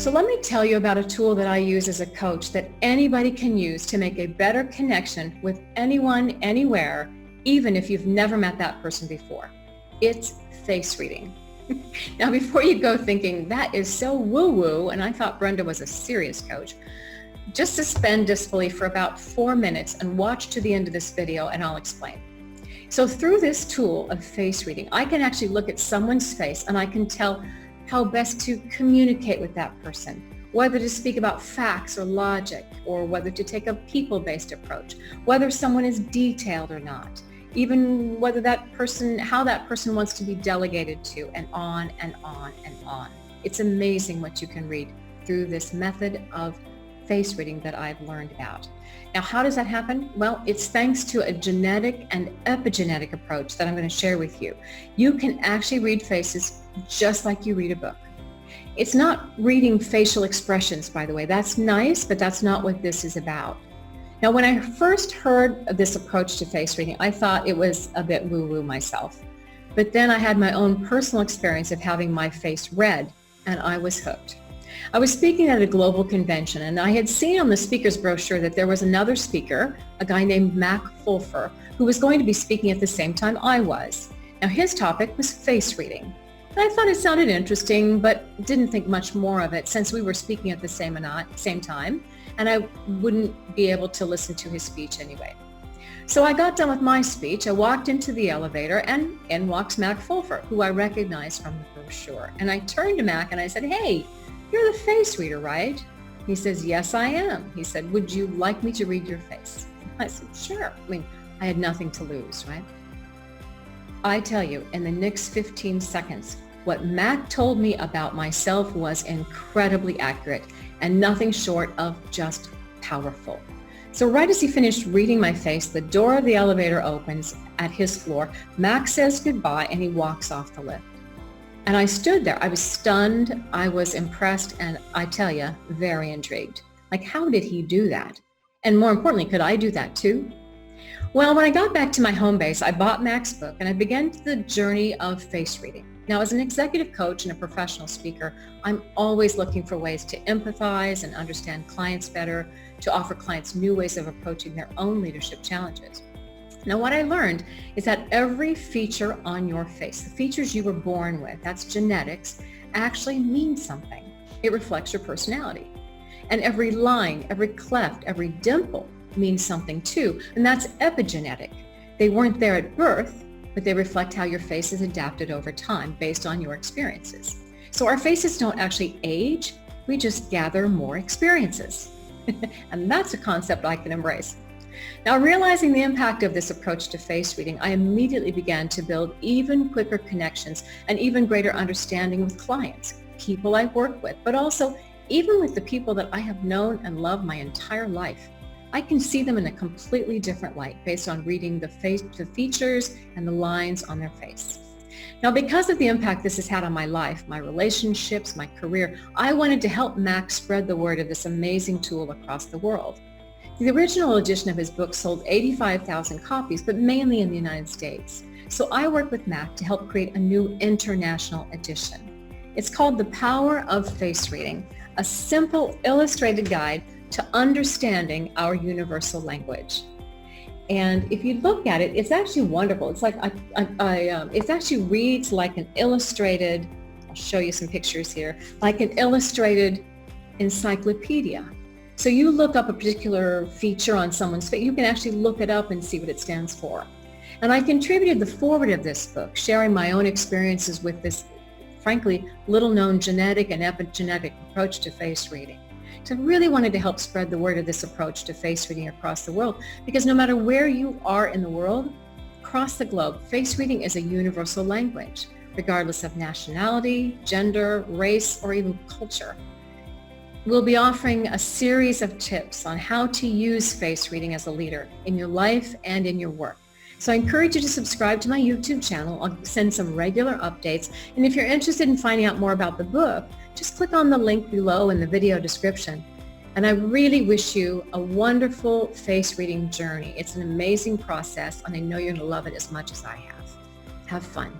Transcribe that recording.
So let me tell you about a tool that I use as a coach that anybody can use to make a better connection with anyone, anywhere, even if you've never met that person before. It's face reading. Now, before you go thinking, that is so woo-woo, and I thought Brenda was a serious coach, just suspend disbelief for about 4 minutes and watch to the end of this video and I'll explain. So through this tool of face reading, I can actually look at someone's face and I can tell how best to communicate with that person, whether to speak about facts or logic, or whether to take a people-based approach, whether someone is detailed or not, even whether how that person wants to be delegated to, and on and on and on. It's amazing what you can read through this method of face reading that I've learned about. Now, how does that happen? Well, it's thanks to a genetic and epigenetic approach that I'm going to share with you. You can actually read faces just like you read a book. It's not reading facial expressions, by the way. That's nice, but that's not what this is about. Now, when I first heard of this approach to face reading, I thought it was a bit woo-woo myself. But then I had my own personal experience of having my face read, and I was hooked. I was speaking at a global convention, and I had seen on the speaker's brochure that there was another speaker, a guy named Mac Fulfer, who was going to be speaking at the same time I was. Now, his topic was face reading. And I thought it sounded interesting, but didn't think much more of it since we were speaking at the same time, and I wouldn't be able to listen to his speech anyway. So I got done with my speech, I walked into the elevator, and in walks Mac Fulfer, who I recognized from the brochure. And I turned to Mac and I said, "Hey, you're the face reader, right?" He says, "Yes, I am." He said, "Would you like me to read your face?" I said, "Sure." I mean, I had nothing to lose, right? I tell you, in the next 15 seconds, what Mac told me about myself was incredibly accurate and nothing short of just powerful. So right as he finished reading my face, the door of the elevator opens at his floor. Mac says goodbye and he walks off the lift. And I stood there. I was stunned, I was impressed, and I tell you, very intrigued. Like, how did he do that? And more importantly, could I do that too? Well, when I got back to my home base, I bought Mac's book and I began the journey of face reading. Now, as an executive coach and a professional speaker, I'm always looking for ways to empathize and understand clients better, to offer clients new ways of approaching their own leadership challenges. Now, what I learned is that every feature on your face, the features you were born with, that's genetics, actually means something. It reflects your personality. And every line, every cleft, every dimple means something too, and that's epigenetic. They weren't there at birth, but they reflect how your face is adapted over time based on your experiences. So our faces don't actually age, we just gather more experiences. And that's a concept I can embrace. Now, realizing the impact of this approach to face reading, I immediately began to build even quicker connections and even greater understanding with clients, people I work with, but also even with the people that I have known and loved my entire life. I can see them in a completely different light based on reading the features and the lines on their face. Now, because of the impact this has had on my life, my relationships, my career, I wanted to help Mac spread the word of this amazing tool across the world. The original edition of his book sold 85,000 copies, but mainly in the United States. So I worked with Mac to help create a new international edition. It's called The Power of Face Reading, a simple illustrated guide to understanding our universal language. And if you look at it, it's actually wonderful. It's like it actually reads like an illustrated, I'll show you some pictures here, like an illustrated encyclopedia. So you look up a particular feature on someone's face, you can actually look it up and see what it stands for. And I contributed the foreword of this book, sharing my own experiences with this, frankly, little-known genetic and epigenetic approach to face reading. So I really wanted to help spread the word of this approach to face reading across the world, because no matter where you are in the world, across the globe, face reading is a universal language, regardless of nationality, gender, race, or even culture. We'll be offering a series of tips on how to use face reading as a leader in your life and in your work. So I encourage you to subscribe to my YouTube channel. I'll send some regular updates. And if you're interested in finding out more about the book, just click on the link below in the video description. And I really wish you a wonderful face reading journey. It's an amazing process, and I know you're going to love it as much as I have. Have fun.